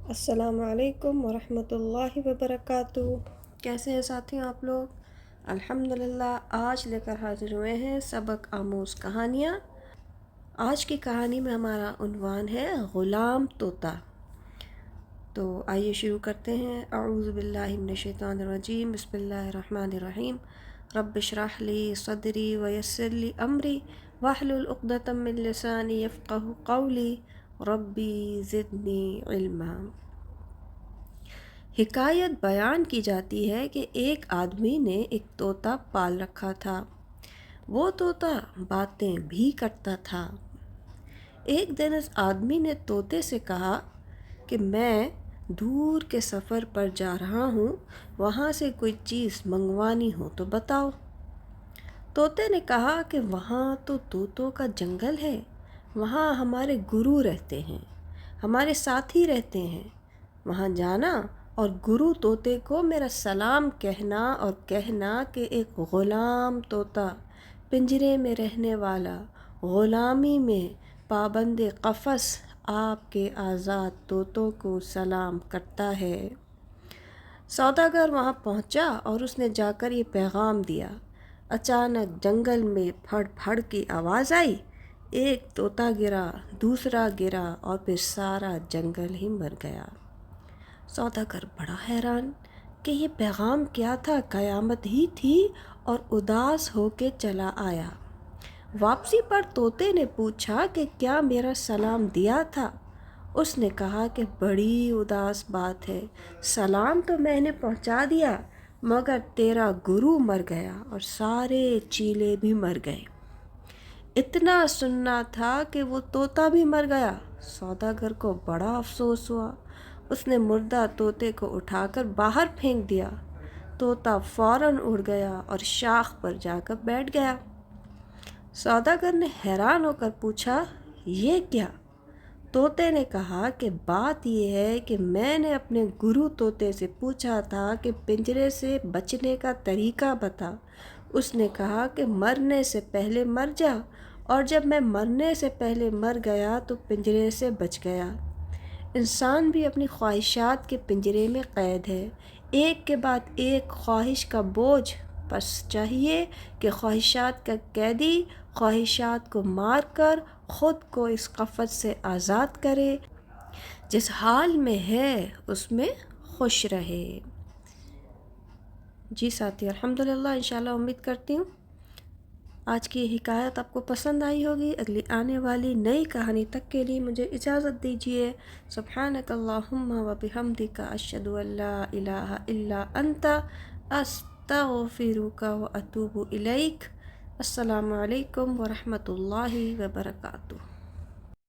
السلام علیکم ورحمۃ اللہ وبرکاتہ۔ کیسے ہیں ساتھیوں آپ لوگ؟ الحمدللہ آج لے کر حاضر ہوئے ہیں سبق آموز کہانیاں۔ آج کی کہانی میں ہمارا عنوان ہے غلام طوطا۔ تو آئیے شروع کرتے ہیں۔ اعوذ باللہ من الشیطان الرجیم، بسم اللہ الرحمن الرحیم۔ رب اشرح لی صدری ویسر لی امری واحلل عقدۃ من لسانی یفقہوا قولی ربی زدنی علما۔ حکایت بیان کی جاتی ہے کہ ایک آدمی نے ایک طوطا پال رکھا تھا۔ وہ طوطا باتیں بھی کرتا تھا۔ ایک دن اس آدمی نے طوطے سے کہا کہ میں دور کے سفر پر جا رہا ہوں، وہاں سے کوئی چیز منگوانی ہو تو بتاؤ۔ طوطے نے کہا کہ وہاں تو طوطوں کا جنگل ہے، وہاں ہمارے گرو رہتے ہیں، ہمارے ساتھی رہتے ہیں، وہاں جانا اور گرو طوطے کو میرا سلام کہنا اور کہنا کہ ایک غلام طوطا پنجرے میں رہنے والا، غلامی میں پابند قفس آپ کے آزاد طوطوں کو سلام کرتا ہے۔ سوداگر وہاں پہنچا اور اس نے جا کر یہ پیغام دیا۔ اچانک جنگل میں پھڑ پھڑ کی آواز آئی، ایک طوطا گرا، دوسرا گرا اور پھر سارا جنگل ہی مر گیا۔ سوداگر بڑا حیران کہ یہ پیغام کیا تھا، قیامت ہی تھی، اور اداس ہو کے چلا آیا۔ واپسی پر طوطے نے پوچھا کہ کیا میرا سلام دیا تھا؟ اس نے کہا کہ بڑی اداس بات ہے، سلام تو میں نے پہنچا دیا مگر تیرا گرو مر گیا اور سارے چیلے بھی مر گئے۔ اتنا سننا تھا کہ وہ طوطا بھی مر گیا۔ سوداگر کو بڑا افسوس ہوا۔ اس نے مردہ طوطے کو اٹھا کر باہر پھینک دیا۔ طوطا فوراً اڑ گیا اور شاخ پر جا کر بیٹھ گیا۔ سوداگر نے حیران ہو کر پوچھا، یہ کیا؟ طوطے نے کہا کہ بات یہ ہے کہ میں نے اپنے گرو طوطے سے پوچھا تھا کہ پنجرے سے بچنے کا طریقہ بتا۔ اس نے کہا کہ مرنے سے پہلے مر جا، اور جب میں مرنے سے پہلے مر گیا تو پنجرے سے بچ گیا۔ انسان بھی اپنی خواہشات کے پنجرے میں قید ہے، ایک کے بعد ایک خواہش کا بوجھ، بس چاہیے کہ خواہشات کا قیدی خواہشات کو مار کر خود کو اس قفس سے آزاد کرے، جس حال میں ہے اس میں خوش رہے۔ جی ساتھی، الحمدللہ انشاءاللہ امید کرتی ہوں آج کی حکایت آپ کو پسند آئی ہوگی۔ اگلی آنے والی نئی کہانی تک کے لیے مجھے اجازت دیجیے۔ سبحانک اللہم و بحمدک، اشہد ان لا الہ الا انت، استغفرک و اتوب الیک۔ السلام علیکم ورحمۃ اللہ وبرکاتہ۔